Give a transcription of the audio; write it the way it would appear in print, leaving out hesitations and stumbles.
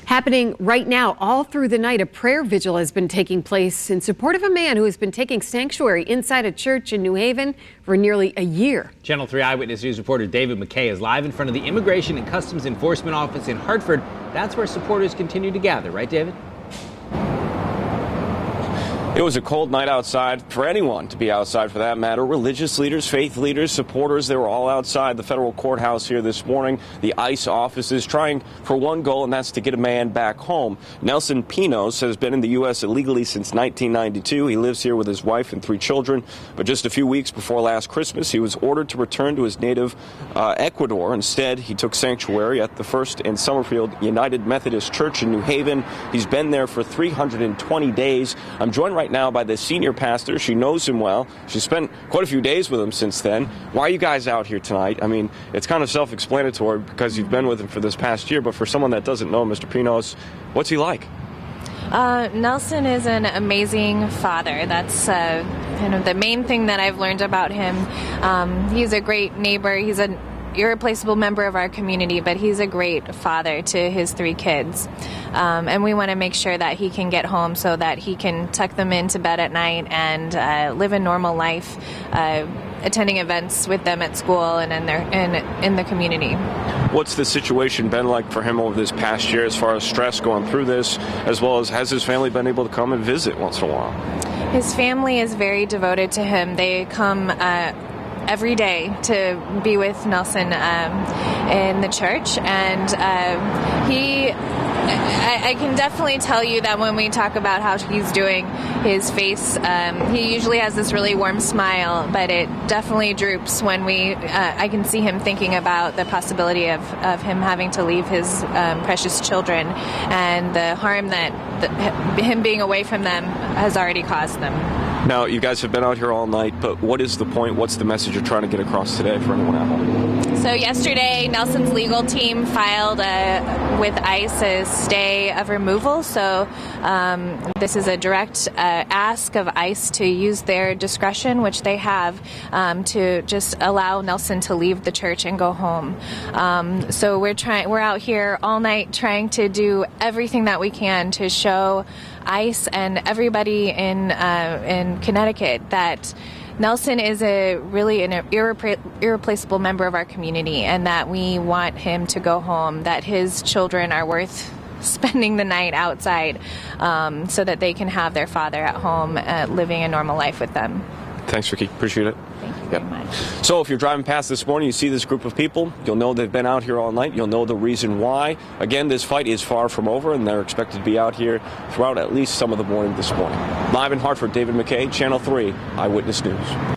Happening right now, all through the night, a prayer vigil has been taking place in support of a man who has been taking sanctuary inside a church in New Haven for nearly a year. Channel 3 Eyewitness News reporter David McKay is live in front of the Immigration and Customs Enforcement Office in Hartford. That's where supporters continue to gather, right, David? It was a cold night outside for anyone to be outside, for that matter. Religious leaders, faith leaders, supporters, they were all outside the federal courthouse here this morning. The ICE offices trying for one goal, and that's to get a man back home. Nelson Pinos has been in the U.S. illegally since 1992. He lives here with his wife and 3 children. But just a few weeks before last Christmas, he was ordered to return to his native Ecuador. Instead, he took sanctuary at the First and Summerfield United Methodist Church in New Haven. He's been there for 320 days. I'm joined right now by the senior pastor. She knows him well. She spent quite a few days with him since then. Why are you guys out here tonight? I mean, it's kind of self-explanatory because you've been with him for this past year, but for someone that doesn't know Mr. Pinos, what's he like? Nelson is an amazing father. That's kind of the main thing that I've learned about him. He's a great neighbor. He's an irreplaceable member of our community, but he's a great father to his 3 kids. And we want to make sure that he can get home so that he can tuck them into bed at night and live a normal life, attending events with them at school and in the community. What's the situation been like for him over this past year as far as stress going through this, as well as has his family been able to come and visit once in a while? His family is very devoted to him. They come every day to be with Nelson in the church, and I can definitely tell you that when we talk about how he's doing, his face, he usually has this really warm smile, but it definitely droops when I can see him thinking about the possibility of him having to leave his precious children and the harm that him being away from them has already caused them. Now, you guys have been out here all night, but what is the point? What's the message you're trying to get across today for anyone at home? So yesterday, Nelson's legal team filed with ICE a stay of removal. So this is a direct ask of ICE to use their discretion, which they have, to just allow Nelson to leave the church and go home. So we're out here all night trying to do everything that we can to show ICE and everybody in Connecticut that Nelson is really an irreplaceable member of our community, and that we want him to go home, that his children are worth spending the night outside, so that they can have their father at home living a normal life with them. Thanks, Ricky. Appreciate it. Thank you very much. So if you're driving past this morning, you see this group of people, you'll know they've been out here all night. You'll know the reason why. Again, this fight is far from over, and they're expected to be out here throughout at least some of the morning this morning. Live in Hartford, David McKay, Channel 3 Eyewitness News.